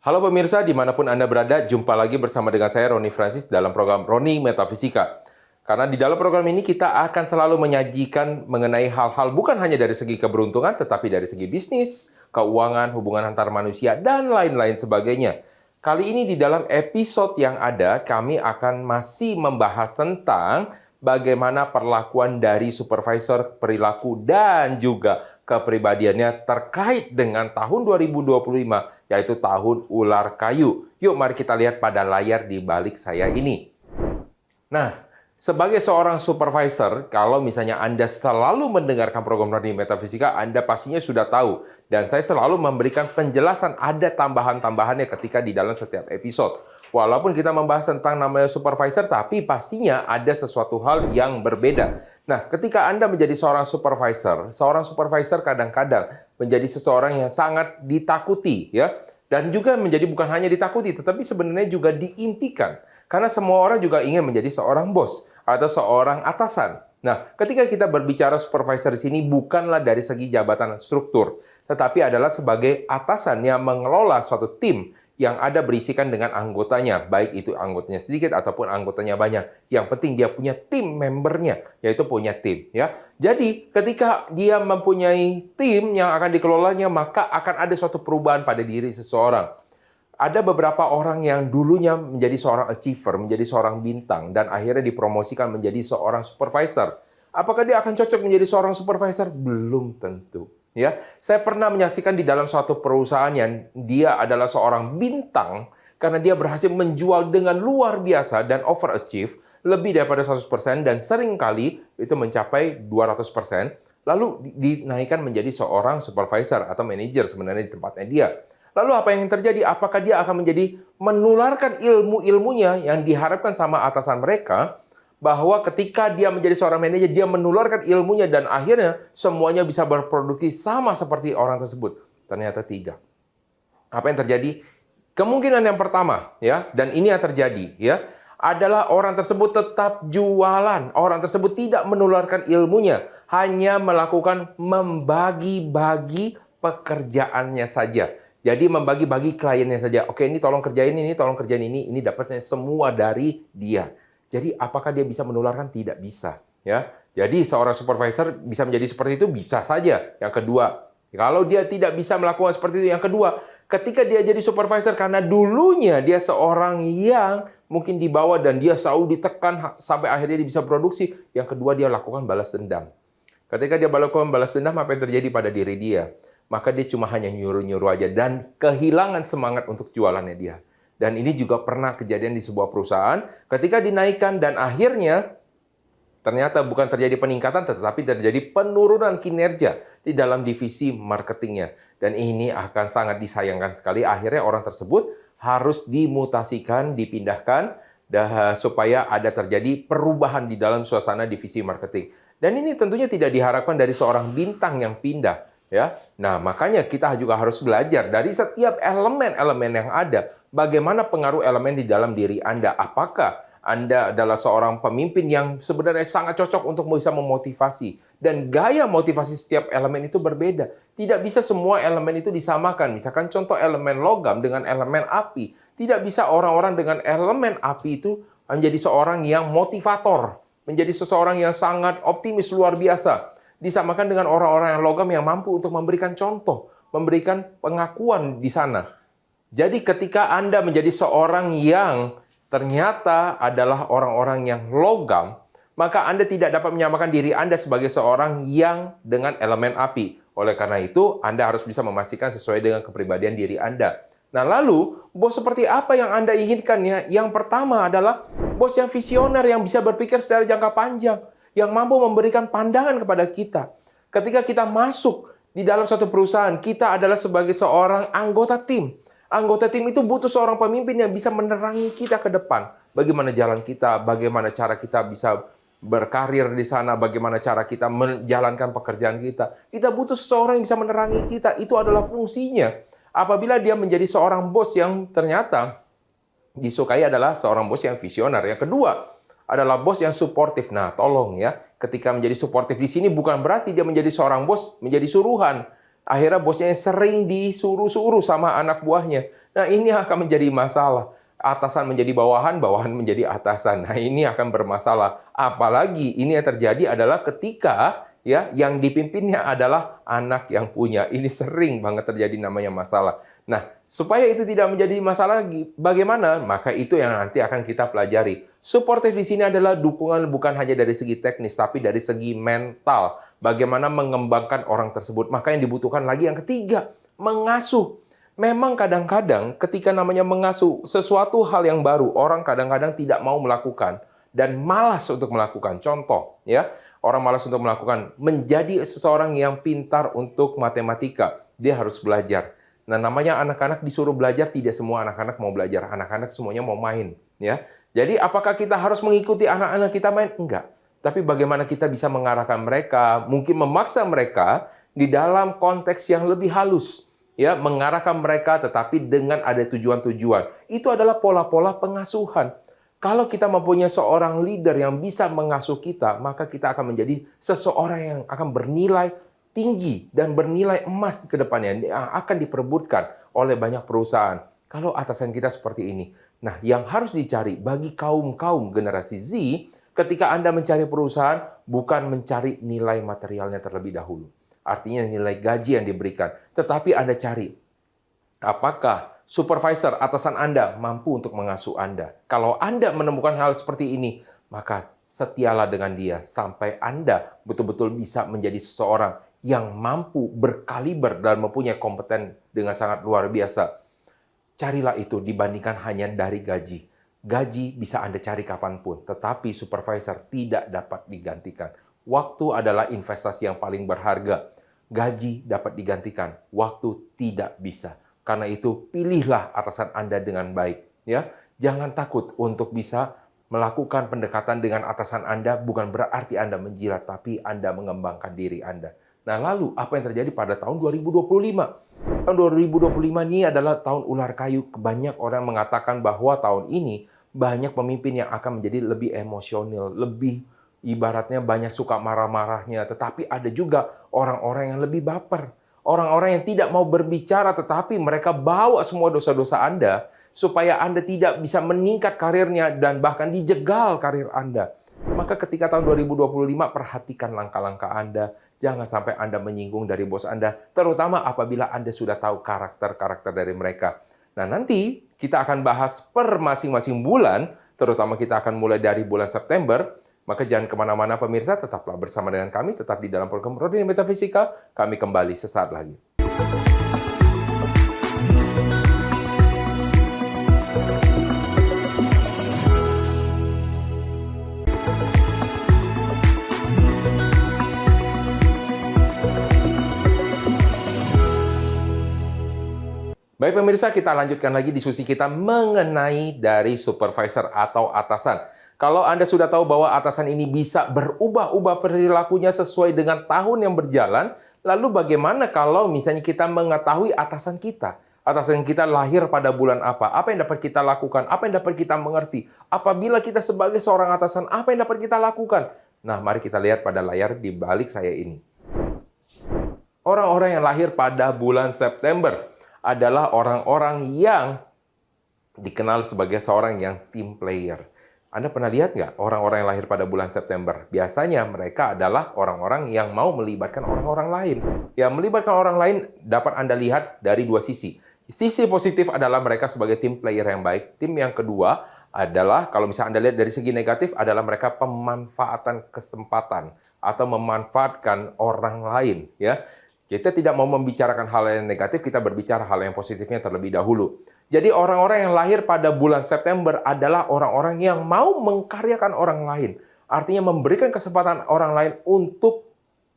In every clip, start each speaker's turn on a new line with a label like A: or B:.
A: Halo pemirsa, dimanapun Anda berada, jumpa lagi bersama dengan saya, Roni Francis, dalam program Roni Metafisika. Karena di dalam program ini kita akan selalu menyajikan mengenai hal-hal bukan hanya dari segi keberuntungan, tetapi dari segi bisnis, keuangan, hubungan antar manusia, dan lain-lain sebagainya. Kali ini di dalam episode yang ada, kami akan masih membahas tentang bagaimana perlakuan dari supervisor, perilaku, dan juga kepribadiannya terkait dengan tahun 2025, yaitu tahun ular kayu. Yuk mari kita lihat pada layar di balik saya ini. Nah, sebagai seorang supervisor, kalau misalnya Anda selalu mendengarkan program Roni Metafisika, Anda pastinya sudah tahu. Dan saya selalu memberikan penjelasan ada tambahan-tambahannya ketika di dalam setiap episode. Walaupun kita membahas tentang namanya supervisor, tapi pastinya ada sesuatu hal yang berbeda. Nah, ketika Anda menjadi seorang supervisor kadang-kadang menjadi seseorang yang sangat ditakuti, ya. Dan juga menjadi bukan hanya ditakuti, tetapi sebenarnya juga diimpikan. Karena semua orang juga ingin menjadi seorang bos atau seorang atasan. Nah, ketika kita berbicara supervisor di sini bukanlah dari segi jabatan struktur, tetapi adalah sebagai atasan yang mengelola suatu tim yang ada berisikan dengan anggotanya, baik itu anggotanya sedikit ataupun anggotanya banyak. Yang penting dia punya tim membernya, yaitu punya tim. Ya. Jadi, ketika dia mempunyai tim yang akan dikelolanya, maka akan ada suatu perubahan pada diri seseorang. Ada beberapa orang yang dulunya menjadi seorang achiever, menjadi seorang bintang, dan akhirnya dipromosikan menjadi seorang supervisor. Apakah dia akan cocok menjadi seorang supervisor? Belum tentu. Ya, saya pernah menyaksikan di dalam suatu perusahaan yang dia adalah seorang bintang karena dia berhasil menjual dengan luar biasa dan overachieve lebih daripada 100% dan seringkali itu mencapai 200%, lalu dinaikkan menjadi seorang supervisor atau manajer sebenarnya di tempatnya dia. Lalu apa yang terjadi? Apakah dia akan menjadi menularkan ilmu-ilmunya yang diharapkan sama atasan mereka, bahwa ketika dia menjadi seorang manajer, dia menularkan ilmunya dan akhirnya semuanya bisa berproduksi sama seperti orang tersebut? Ternyata tidak. Apa yang terjadi? Kemungkinan yang pertama, ya, dan ini yang terjadi, ya, adalah orang tersebut tetap jualan. Orang tersebut tidak menularkan ilmunya, hanya melakukan membagi-bagi pekerjaannya saja. Jadi membagi-bagi kliennya saja. Oke, ini tolong kerjain ini dapatnya semua dari dia. Jadi apakah dia bisa menularkan? Tidak bisa. Ya. Jadi seorang supervisor bisa menjadi seperti itu? Bisa saja. Yang kedua, kalau dia tidak bisa melakukan seperti itu, yang kedua, ketika dia jadi supervisor karena dulunya dia seorang yang mungkin dibawa dan dia selalu ditekan sampai akhirnya dia bisa produksi, yang kedua dia lakukan balas dendam. Ketika dia melakukan balas dendam, apa yang terjadi pada diri dia? Maka dia cuma hanya nyuruh-nyuruh aja dan kehilangan semangat untuk jualannya dia. Dan ini juga pernah kejadian di sebuah perusahaan ketika dinaikkan dan akhirnya ternyata bukan terjadi peningkatan tetapi terjadi penurunan kinerja di dalam divisi marketingnya. Dan ini akan sangat disayangkan sekali. Akhirnya orang tersebut harus dimutasikan, dipindahkan supaya ada terjadi perubahan di dalam suasana divisi marketing. Dan ini tentunya tidak diharapkan dari seorang bintang yang pindah. Ya, nah makanya kita juga harus belajar dari setiap elemen-elemen yang ada. Bagaimana pengaruh elemen di dalam diri Anda? Apakah Anda adalah seorang pemimpin yang sebenarnya sangat cocok untuk bisa memotivasi? Dan gaya motivasi setiap elemen itu berbeda. Tidak bisa semua elemen itu disamakan. Misalkan contoh elemen logam dengan elemen api. Tidak bisa orang-orang dengan elemen api itu menjadi seorang yang motivator. Menjadi seseorang yang sangat optimis luar biasa. Disamakan dengan orang-orang yang logam yang mampu untuk memberikan contoh, memberikan pengakuan di sana. Jadi ketika Anda menjadi seorang yang ternyata adalah orang-orang yang logam, maka Anda tidak dapat menyamakan diri Anda sebagai seorang yang dengan elemen api. Oleh karena itu, Anda harus bisa memastikan sesuai dengan kepribadian diri Anda. Nah lalu, bos seperti apa yang Anda inginkan ya? Yang pertama adalah bos yang visioner, yang bisa berpikir secara jangka panjang, yang mampu memberikan pandangan kepada kita. Ketika kita masuk di dalam suatu perusahaan, kita adalah sebagai seorang anggota tim. Anggota tim itu butuh seorang pemimpin yang bisa menerangi kita ke depan. Bagaimana jalan kita, bagaimana cara kita bisa berkarir di sana, bagaimana cara kita menjalankan pekerjaan kita. Kita butuh seseorang yang bisa menerangi kita. Itu adalah fungsinya. Apabila dia menjadi seorang bos yang ternyata disukai adalah seorang bos yang visioner. Yang kedua, adalah bos yang suportif. Nah, tolong ya, ketika menjadi suportif di sini bukan berarti dia menjadi seorang bos menjadi suruhan. Akhirnya bosnya yang sering disuruh-suruh sama anak buahnya. Nah, ini akan menjadi masalah. Atasan menjadi bawahan, bawahan menjadi atasan. Nah, ini akan bermasalah. Apalagi ini yang terjadi adalah ketika ya yang dipimpinnya adalah anak yang punya. Ini sering banget terjadi namanya masalah. Nah, supaya itu tidak menjadi masalah lagi, bagaimana? Maka itu yang nanti akan kita pelajari. Suportif di sini adalah dukungan bukan hanya dari segi teknis, tapi dari segi mental. Bagaimana mengembangkan orang tersebut. Maka yang dibutuhkan lagi yang ketiga, mengasuh. Memang kadang-kadang ketika namanya mengasuh sesuatu hal yang baru, orang kadang-kadang tidak mau melakukan dan malas untuk melakukan. Contoh, ya, orang malas untuk melakukan. Menjadi seseorang yang pintar untuk matematika, dia harus belajar. Nah, namanya anak-anak disuruh belajar, tidak semua anak-anak mau belajar. Anak-anak semuanya mau main, ya. Jadi, apakah kita harus mengikuti anak-anak kita main? Enggak. Tapi bagaimana kita bisa mengarahkan mereka, mungkin memaksa mereka di dalam konteks yang lebih halus. Ya, mengarahkan mereka tetapi dengan ada tujuan-tujuan. Itu adalah pola-pola pengasuhan. Kalau kita mempunyai seorang leader yang bisa mengasuh kita, maka kita akan menjadi seseorang yang akan bernilai tinggi dan bernilai emas ke depannya, yang akan diperebutkan oleh banyak perusahaan. Kalau atasan kita seperti ini. Nah, yang harus dicari bagi kaum-kaum generasi Z, ketika Anda mencari perusahaan, bukan mencari nilai materialnya terlebih dahulu. Artinya nilai gaji yang diberikan. Tetapi Anda cari, apakah supervisor atasan Anda mampu untuk mengasuh Anda? Kalau Anda menemukan hal seperti ini, maka setialah dengan dia sampai Anda betul-betul bisa menjadi seseorang yang mampu berkaliber dan mempunyai kompeten dengan sangat luar biasa. Carilah itu dibandingkan hanya dari gaji. Gaji bisa Anda cari kapanpun, tetapi supervisor tidak dapat digantikan. Waktu adalah investasi yang paling berharga. Gaji dapat digantikan, waktu tidak bisa. Karena itu, pilihlah atasan Anda dengan baik. Ya, jangan takut untuk bisa melakukan pendekatan dengan atasan Anda, bukan berarti Anda menjilat, tapi Anda mengembangkan diri Anda. Nah, lalu apa yang terjadi pada tahun 2025? Tahun 2025 ini adalah tahun ular kayu. Banyak orang mengatakan bahwa tahun ini banyak pemimpin yang akan menjadi lebih emosional, lebih ibaratnya banyak suka marah-marahnya. Tetapi ada juga orang-orang yang lebih baper. Orang-orang yang tidak mau berbicara, tetapi mereka bawa semua dosa-dosa Anda supaya Anda tidak bisa meningkat karirnya dan bahkan dijegal karir Anda. Maka ketika tahun 2025, perhatikan langkah-langkah Anda. Jangan sampai Anda menyinggung dari bos Anda, terutama apabila Anda sudah tahu karakter-karakter dari mereka. Nah, nanti kita akan bahas per masing-masing bulan, terutama kita akan mulai dari bulan September. Maka jangan kemana-mana pemirsa, tetaplah bersama dengan kami, tetap di dalam program Roni Metafisika. Kami kembali sesaat lagi. Baik pemirsa, kita lanjutkan lagi diskusi kita mengenai dari supervisor atau atasan. Kalau Anda sudah tahu bahwa atasan ini bisa berubah-ubah perilakunya sesuai dengan tahun yang berjalan, lalu bagaimana kalau misalnya kita mengetahui atasan kita? Atasan kita lahir pada bulan apa? Apa yang dapat kita lakukan? Apa yang dapat kita mengerti? Apabila kita sebagai seorang atasan, apa yang dapat kita lakukan? Nah, mari kita lihat pada layar di balik saya ini. Orang-orang yang lahir pada bulan September adalah orang-orang yang dikenal sebagai seorang yang team player. Anda pernah lihat nggak orang-orang yang lahir pada bulan September? Biasanya mereka adalah orang-orang yang mau melibatkan orang-orang lain. Yang melibatkan orang lain dapat Anda lihat dari dua sisi. Sisi positif adalah mereka sebagai team player yang baik. Tim yang kedua adalah, kalau misalnya Anda lihat dari segi negatif, adalah mereka pemanfaatan kesempatan atau memanfaatkan orang lain. Ya. Kita tidak mau membicarakan hal yang negatif, kita berbicara hal yang positifnya terlebih dahulu. Jadi orang-orang yang lahir pada bulan September adalah orang-orang yang mau mengkaryakan orang lain. Artinya memberikan kesempatan orang lain untuk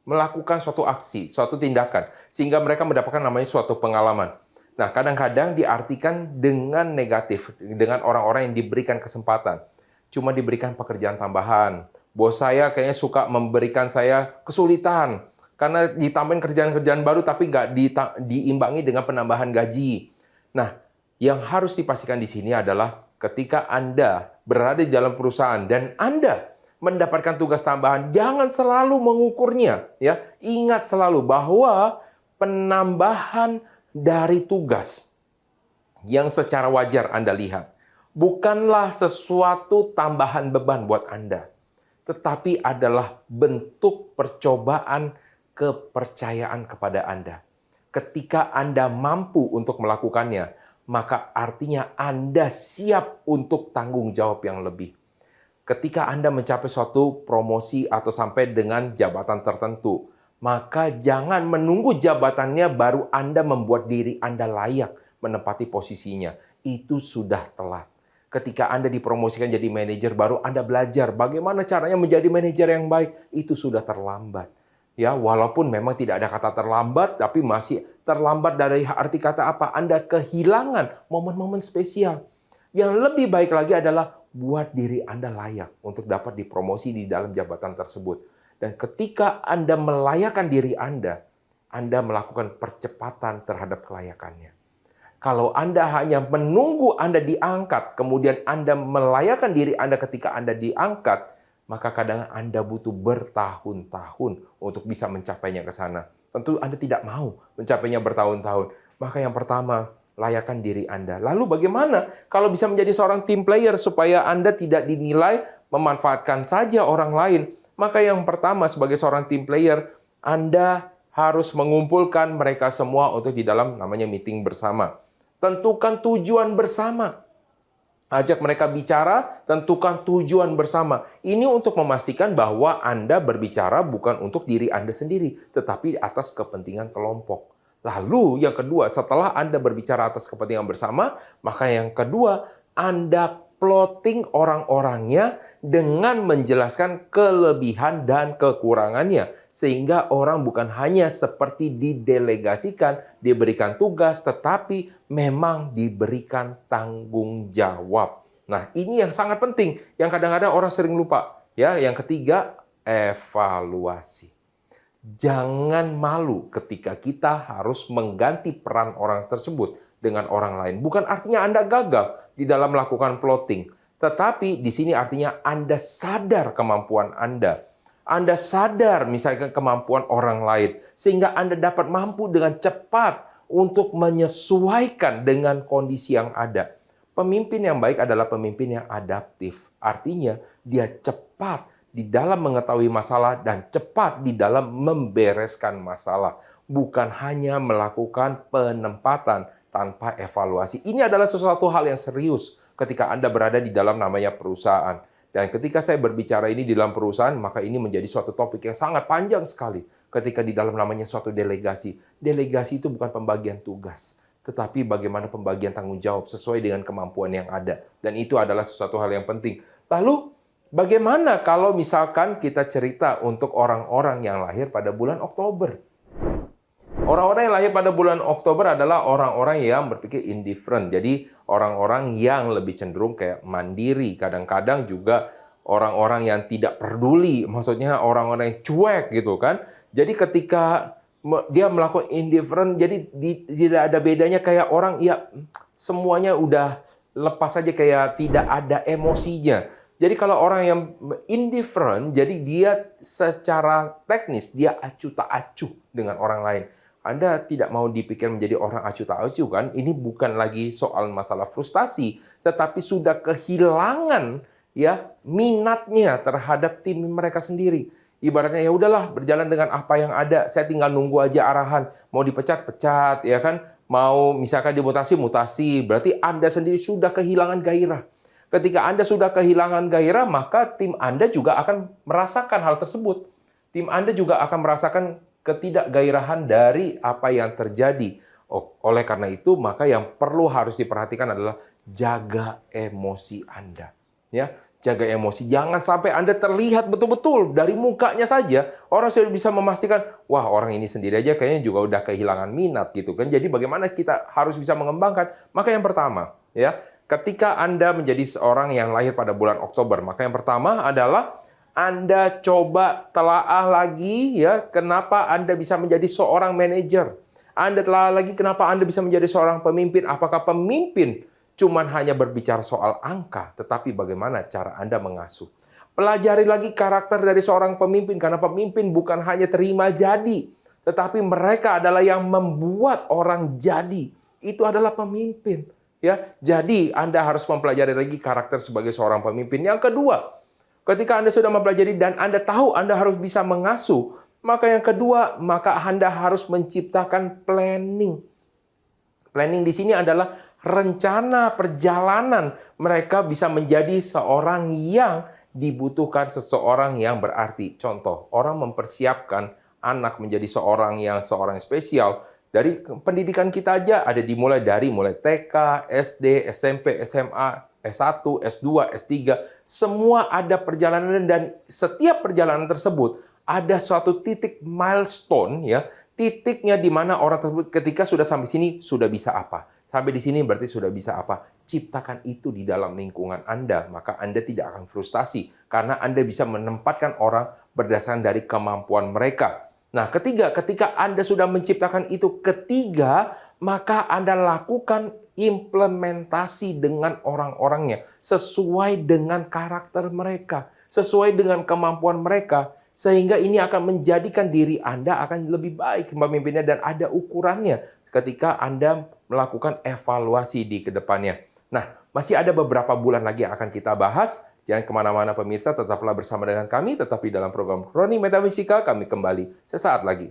A: melakukan suatu aksi, suatu tindakan. Sehingga mereka mendapatkan namanya suatu pengalaman. Nah, kadang-kadang diartikan dengan negatif, dengan orang-orang yang diberikan kesempatan. Cuma diberikan pekerjaan tambahan. Bos saya kayaknya suka memberikan saya kesulitan. Karena ditambahin kerjaan-kerjaan baru tapi nggak diimbangi dengan penambahan gaji. Nah, yang harus dipastikan di sini adalah ketika Anda berada di dalam perusahaan dan Anda mendapatkan tugas tambahan, jangan selalu mengukurnya. Ya, ingat selalu bahwa penambahan dari tugas yang secara wajar Anda lihat. Bukanlah sesuatu tambahan beban buat Anda, tetapi adalah bentuk percobaan kepercayaan kepada Anda. Ketika Anda mampu untuk melakukannya, maka artinya Anda siap untuk tanggung jawab yang lebih. Ketika Anda mencapai suatu promosi atau sampai dengan jabatan tertentu, maka jangan menunggu jabatannya baru Anda membuat diri Anda layak menempati posisinya. Itu sudah telat. Ketika Anda dipromosikan jadi manajer, baru Anda belajar bagaimana caranya menjadi manajer yang baik. Itu sudah terlambat. Ya, walaupun memang tidak ada kata terlambat, tapi masih terlambat dari arti kata apa? Anda kehilangan momen-momen spesial. Yang lebih baik lagi adalah buat diri Anda layak untuk dapat dipromosi di dalam jabatan tersebut. Dan ketika Anda melayakkan diri Anda melakukan percepatan terhadap kelayakannya. Kalau Anda hanya menunggu Anda diangkat, kemudian Anda melayakkan diri Anda ketika Anda diangkat, maka kadang Anda butuh bertahun-tahun untuk bisa mencapainya ke sana. Tentu Anda tidak mau mencapainya bertahun-tahun. Maka yang pertama, layakkan diri Anda. Lalu bagaimana kalau bisa menjadi seorang team player supaya Anda tidak dinilai memanfaatkan saja orang lain? Maka yang pertama sebagai seorang team player, Anda harus mengumpulkan mereka semua untuk di dalam namanya meeting bersama. Tentukan tujuan bersama. Ajak mereka bicara, tentukan tujuan bersama. Ini untuk memastikan bahwa Anda berbicara bukan untuk diri Anda sendiri, tetapi atas kepentingan kelompok. Lalu yang kedua, setelah Anda berbicara atas kepentingan bersama, maka yang kedua, Anda plotting orang-orangnya dengan menjelaskan kelebihan dan kekurangannya. Sehingga orang bukan hanya seperti didelegasikan, diberikan tugas, tetapi memang diberikan tanggung jawab. Nah, ini yang sangat penting, yang kadang-kadang orang sering lupa. Ya, yang ketiga, evaluasi. Jangan malu ketika kita harus mengganti peran orang tersebut dengan orang lain. Bukan artinya Anda gagal di dalam melakukan plotting, tetapi di sini artinya Anda sadar kemampuan Anda. Anda sadar misalkan kemampuan orang lain, sehingga Anda dapat mampu dengan cepat untuk menyesuaikan dengan kondisi yang ada. Pemimpin yang baik adalah pemimpin yang adaptif. Artinya dia cepat di dalam mengetahui masalah dan cepat di dalam membereskan masalah. Bukan hanya melakukan penempatan tanpa evaluasi. Ini adalah sesuatu hal yang serius ketika Anda berada di dalam namanya perusahaan. Dan ketika saya berbicara ini di dalam perusahaan, maka ini menjadi suatu topik yang sangat panjang sekali. Ketika di dalam namanya suatu delegasi. Delegasi itu bukan pembagian tugas, tetapi bagaimana pembagian tanggung jawab sesuai dengan kemampuan yang ada. Dan itu adalah sesuatu hal yang penting. Lalu, bagaimana kalau misalkan kita cerita untuk orang-orang yang lahir pada bulan Oktober? Orang-orang yang lahir pada bulan Oktober adalah orang-orang yang berpikir indifferent. Jadi orang-orang yang lebih cenderung kayak mandiri. Kadang-kadang juga orang-orang yang tidak peduli. Maksudnya orang-orang yang cuek gitu kan. Jadi ketika dia melakukan indifferent, jadi tidak ada bedanya kayak orang ya semuanya udah lepas saja kayak tidak ada emosinya. Jadi kalau orang yang indifferent, jadi dia secara teknis dia acuh tak acuh dengan orang lain. Anda tidak mau dipikir menjadi orang acuh tak acuh kan? Ini bukan lagi soal masalah frustasi, tetapi sudah kehilangan ya minatnya terhadap tim mereka sendiri. Ibaratnya ya udahlah berjalan dengan apa yang ada, saya tinggal nunggu aja arahan. Mau dipecat, pecat, ya kan? Mau misalkan dimutasi, mutasi. Berarti Anda sendiri sudah kehilangan gairah. Ketika Anda sudah kehilangan gairah, maka tim Anda juga akan merasakan hal tersebut. Tim Anda juga akan merasakan ketidakgairahan dari apa yang terjadi. Oleh karena itu, maka yang perlu harus diperhatikan adalah jaga emosi Anda. Ya, jaga emosi. Jangan sampai Anda terlihat betul-betul dari mukanya saja orang sudah bisa memastikan, wah orang ini sendiri aja kayaknya juga udah kehilangan minat gitu kan. Jadi bagaimana kita harus bisa mengembangkan? Maka yang pertama, ya, ketika Anda menjadi seorang yang lahir pada bulan Oktober, maka yang pertama adalah Anda coba telaah lagi ya, kenapa Anda bisa menjadi seorang manajer. Anda telaah lagi kenapa Anda bisa menjadi seorang pemimpin. Apakah pemimpin cuman hanya berbicara soal angka, tetapi bagaimana cara Anda mengasuh. Pelajari lagi karakter dari seorang pemimpin, karena pemimpin bukan hanya terima jadi, tetapi mereka adalah yang membuat orang jadi. Itu adalah pemimpin. Ya, jadi Anda harus mempelajari lagi karakter sebagai seorang pemimpin. Yang kedua, ketika Anda sudah mempelajari dan Anda tahu Anda harus bisa mengasuh, maka yang kedua, maka Anda harus menciptakan planning. Planning di sini adalah rencana perjalanan mereka bisa menjadi seorang yang dibutuhkan, seseorang yang berarti. Contoh, orang mempersiapkan anak menjadi seorang yang spesial. Dari pendidikan kita aja ada dimulai dari TK, SD, SMP, SMA, S1, S2, S3. Semua ada perjalanan dan setiap perjalanan tersebut ada suatu titik milestone, ya, titiknya di mana orang tersebut ketika sudah sampai sini sudah bisa apa. Sampai di sini berarti sudah bisa apa? Ciptakan itu di dalam lingkungan Anda, maka Anda tidak akan frustasi karena Anda bisa menempatkan orang berdasarkan dari kemampuan mereka. Nah, ketiga, ketika Anda sudah menciptakan itu, maka Anda lakukan implementasi dengan orang-orangnya sesuai dengan karakter mereka, sesuai dengan kemampuan mereka, sehingga ini akan menjadikan diri Anda akan lebih baik pemimpinnya dan ada ukurannya ketika Anda melakukan evaluasi di kedepannya. Nah, masih ada beberapa bulan lagi yang akan kita bahas. Jangan kemana-mana pemirsa, tetaplah bersama dengan kami, tetap di dalam program Roni Metafisika, kami kembali sesaat lagi.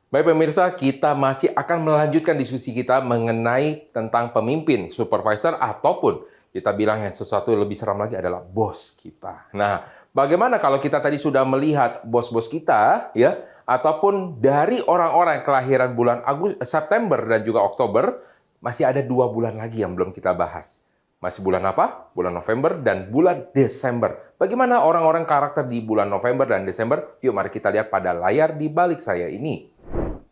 A: Baik pemirsa, kita masih akan melanjutkan diskusi kita mengenai tentang pemimpin, supervisor, ataupun kita bilang yang sesuatu lebih seram lagi adalah bos kita. Nah, bagaimana kalau kita tadi sudah melihat bos-bos kita, ya, ataupun dari orang-orang kelahiran bulan September dan juga Oktober, masih ada 2 bulan lagi yang belum kita bahas. Masih bulan apa? Bulan November dan bulan Desember. Bagaimana orang-orang karakter di bulan November dan Desember? Yuk mari kita lihat pada layar di balik saya ini.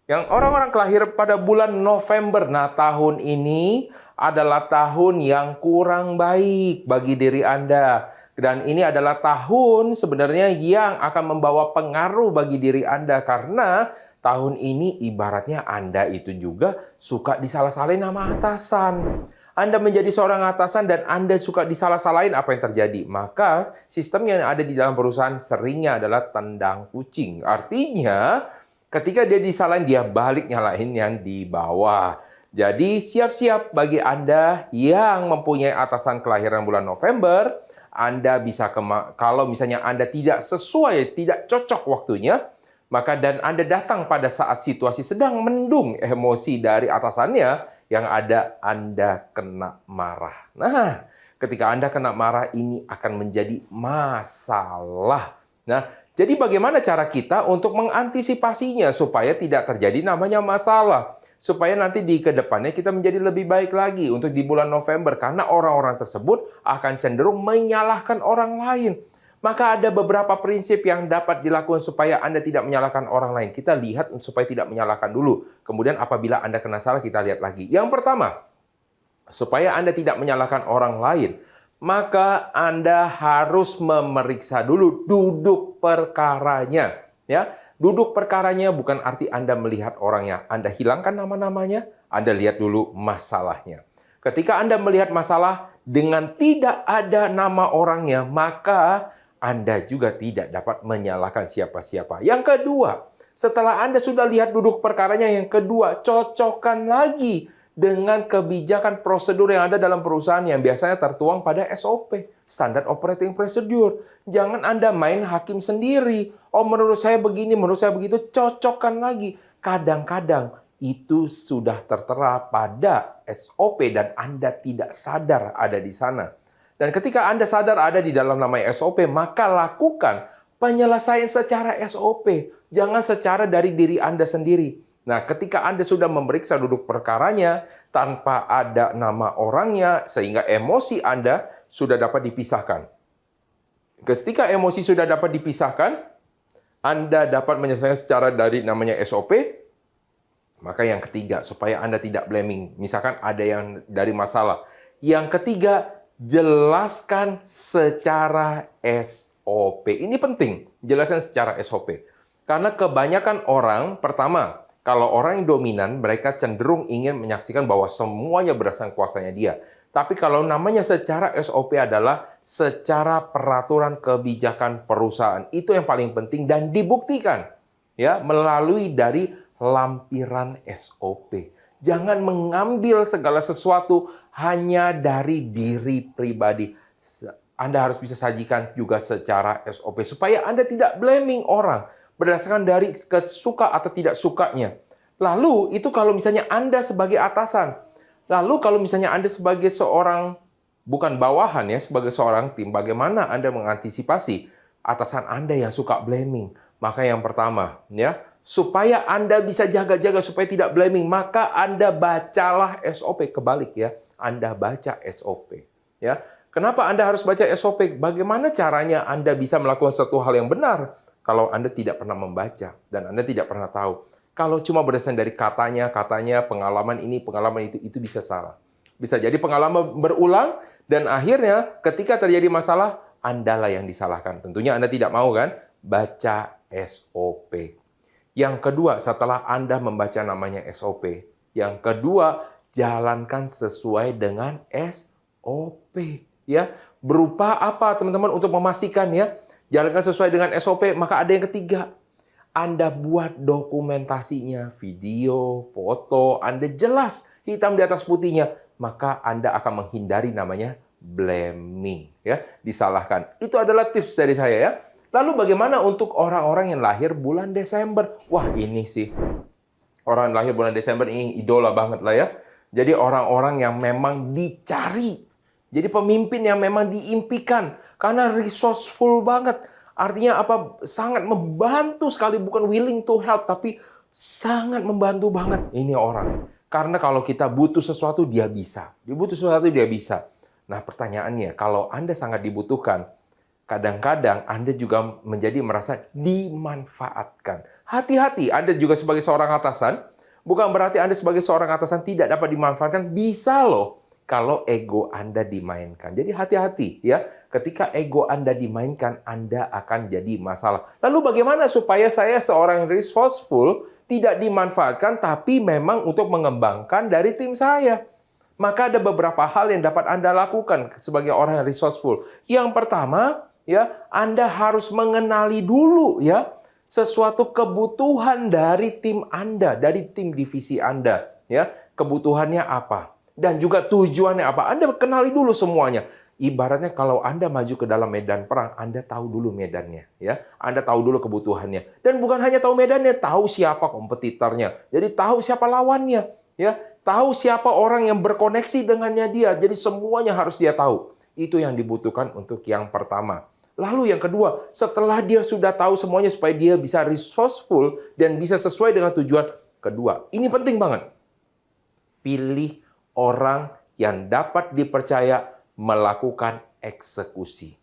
A: Yang orang-orang kelahiran pada bulan November, nah tahun ini adalah tahun yang kurang baik bagi diri Anda. Dan ini adalah tahun sebenarnya yang akan membawa pengaruh bagi diri Anda. Karena tahun ini ibaratnya Anda itu juga suka disalah-salahin sama atasan. Anda menjadi seorang atasan dan Anda suka disalah-salahin, apa yang terjadi? Maka sistem yang ada di dalam perusahaan seringnya adalah tendang kucing. Artinya, ketika dia disalahin, dia balik nyalahin yang di bawah. Jadi siap-siap bagi Anda yang mempunyai atasan kelahiran bulan November, Anda bisa kalau misalnya Anda tidak sesuai, tidak cocok waktunya, maka dan Anda datang pada saat situasi sedang mendung emosi dari atasannya, yang ada Anda kena marah. Nah, ketika Anda kena marah ini akan menjadi masalah. Nah, jadi bagaimana cara kita untuk mengantisipasinya supaya tidak terjadi namanya masalah? Supaya nanti di kedepannya kita menjadi lebih baik lagi untuk di bulan November. Karena orang-orang tersebut akan cenderung menyalahkan orang lain. Maka ada beberapa prinsip yang dapat dilakukan supaya Anda tidak menyalahkan orang lain. Kita lihat supaya tidak menyalahkan dulu. Kemudian apabila Anda kena salah, kita lihat lagi. Yang pertama, supaya Anda tidak menyalahkan orang lain, maka Anda harus memeriksa dulu duduk perkaranya. Ya, duduk perkaranya bukan arti Anda melihat orangnya. Anda hilangkan nama-namanya, Anda lihat dulu masalahnya. Ketika Anda melihat masalah dengan tidak ada nama orangnya, maka Anda juga tidak dapat menyalahkan siapa-siapa. Yang kedua, setelah Anda sudah lihat duduk perkaranya, yang kedua, cocokkan lagi dengan kebijakan prosedur yang ada dalam perusahaan yang biasanya tertuang pada SOP, Standard Operating Procedure. Jangan Anda main hakim sendiri. Oh, menurut saya begini, menurut saya begitu. Cocokkan lagi. Kadang-kadang itu sudah tertera pada SOP dan Anda tidak sadar ada di sana. Dan ketika Anda sadar ada di dalam namanya SOP, maka lakukan penyelesaian secara SOP. Jangan secara dari diri Anda sendiri. Nah, ketika Anda sudah memeriksa duduk perkaranya tanpa ada nama orangnya, sehingga emosi Anda sudah dapat dipisahkan. Ketika emosi sudah dapat dipisahkan, Anda dapat menyelesaikan secara dari namanya SOP. Maka yang ketiga, supaya Anda tidak blaming. Misalkan ada yang dari masalah. Yang ketiga, jelaskan secara SOP. Ini penting, jelaskan secara SOP. Karena kebanyakan orang, pertama, kalau orang yang dominan, mereka cenderung ingin menyaksikan bahwa semuanya berdasarkan kuasanya dia. Tapi kalau namanya secara SOP adalah secara peraturan kebijakan perusahaan. Itu yang paling penting dan dibuktikan ya melalui dari lampiran SOP. Jangan mengambil segala sesuatu hanya dari diri pribadi. Anda harus bisa sajikan juga secara SOP supaya Anda tidak blaming orang berdasarkan dari kesuka atau tidak sukanya. Lalu itu kalau misalnya Anda sebagai atasan. Lalu kalau misalnya Anda sebagai seorang bukan bawahan ya, sebagai seorang tim, bagaimana Anda mengantisipasi atasan Anda yang suka blaming? Maka yang pertama, ya, supaya Anda bisa jaga-jaga supaya tidak blaming, maka Anda bacalah SOP. Kebalik ya, Anda baca SOP. Ya, kenapa Anda harus baca SOP? Bagaimana caranya Anda bisa melakukan suatu hal yang benar kalau Anda tidak pernah membaca dan Anda tidak pernah tahu? Kalau cuma berdasarkan dari katanya, pengalaman ini, pengalaman itu bisa salah. Bisa jadi pengalaman berulang dan akhirnya ketika terjadi masalah, Andalah yang disalahkan. Tentunya Anda tidak mau kan? Baca SOP. Yang kedua, setelah Anda membaca namanya SOP, yang kedua, jalankan sesuai dengan SOP. Ya, berupa apa teman-teman untuk memastikan ya? Jalankan sesuai dengan SOP, maka ada yang ketiga. Anda buat dokumentasinya, video, foto, Anda jelas hitam di atas putihnya, maka Anda akan menghindari namanya blaming, ya, disalahkan. Itu adalah tips dari saya ya. Lalu bagaimana untuk orang-orang yang lahir bulan Desember? Wah, ini sih orang yang lahir bulan Desember ini idola banget lah ya. Jadi orang-orang yang memang dicari. Jadi pemimpin yang memang diimpikan karena resourceful banget. Artinya apa? Sangat membantu sekali, bukan willing to help, tapi sangat membantu banget ini orang. Karena kalau kita butuh sesuatu, dia bisa. Dia butuh sesuatu, dia bisa. Nah, pertanyaannya, kalau Anda sangat dibutuhkan, kadang-kadang Anda juga menjadi merasa dimanfaatkan. Hati-hati, Anda juga sebagai seorang atasan, bukan berarti Anda sebagai seorang atasan tidak dapat dimanfaatkan. Bisa loh kalau ego Anda dimainkan. Jadi hati-hati ya. Ketika ego Anda dimainkan, Anda akan jadi masalah. Lalu bagaimana supaya saya seorang resourceful tidak dimanfaatkan, tapi memang untuk mengembangkan dari tim saya? Maka ada beberapa hal yang dapat Anda lakukan sebagai orang yang resourceful. Yang pertama, ya, Anda harus mengenali dulu ya sesuatu kebutuhan dari tim Anda, dari tim divisi Anda. Ya, kebutuhannya apa? Dan juga tujuannya apa? Anda kenali dulu semuanya. Ibaratnya kalau Anda maju ke dalam medan perang, Anda tahu dulu medannya, ya. Anda tahu dulu kebutuhannya. Dan bukan hanya tahu medannya, tahu siapa kompetitornya. Jadi tahu siapa lawannya, ya. Tahu siapa orang yang berkoneksi dengannya dia. Jadi semuanya harus dia tahu. Itu yang dibutuhkan untuk yang pertama. Lalu yang kedua, setelah dia sudah tahu semuanya supaya dia bisa resourceful dan bisa sesuai dengan tujuan kedua. Ini penting banget. Pilih orang yang dapat dipercaya melakukan eksekusi.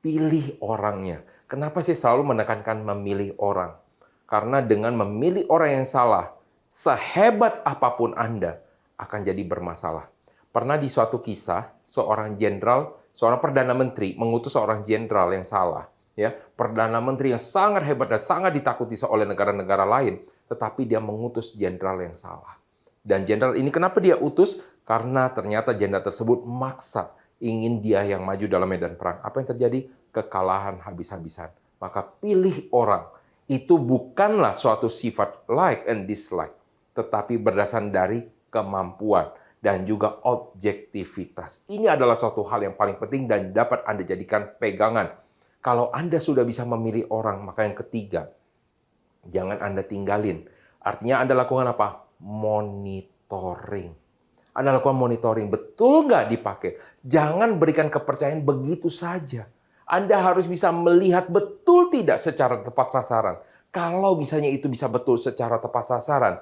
A: Pilih orangnya. Kenapa sih selalu menekankan memilih orang? Karena dengan memilih orang yang salah, sehebat apapun Anda akan jadi bermasalah. Pernah di suatu kisah, seorang jenderal, seorang perdana menteri mengutus seorang jenderal yang salah. Ya, perdana menteri yang sangat hebat dan sangat ditakuti oleh negara-negara lain, tetapi dia mengutus jenderal yang salah. Dan jenderal ini kenapa dia utus? Karena ternyata jenderal tersebut maksa ingin dia yang maju dalam medan perang. Apa yang terjadi? Kekalahan habis-habisan. Maka pilih orang. Itu bukanlah suatu sifat like and dislike, tetapi berdasarkan dari kemampuan dan juga objektivitas. Ini adalah suatu hal yang paling penting dan dapat Anda jadikan pegangan. Kalau Anda sudah bisa memilih orang, maka yang ketiga, jangan Anda tinggalin. Artinya Anda lakukan apa? Monitoring. Anda lakukan monitoring, betul nggak dipakai? Jangan berikan kepercayaan begitu saja. Anda harus bisa melihat betul tidak secara tepat sasaran. Kalau misalnya itu bisa betul secara tepat sasaran,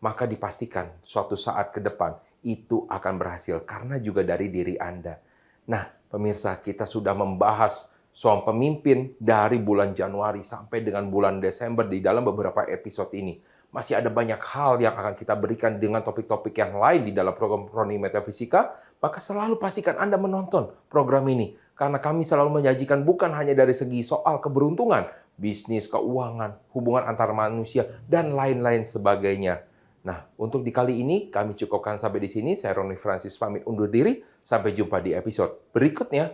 A: maka dipastikan suatu saat ke depan itu akan berhasil. Karena juga dari diri Anda. Nah, pemirsa, kita sudah membahas soal pemimpin dari bulan Januari sampai dengan bulan Desember di dalam beberapa episode ini. Masih ada banyak hal yang akan kita berikan dengan topik-topik yang lain di dalam program Roni Metafisika, maka selalu pastikan Anda menonton program ini. Karena kami selalu menyajikan bukan hanya dari segi soal keberuntungan, bisnis, keuangan, hubungan antar manusia, dan lain-lain sebagainya. Nah, untuk di kali ini kami cukupkan sampai di sini. Saya Roni Francis pamit undur diri. Sampai jumpa di episode berikutnya.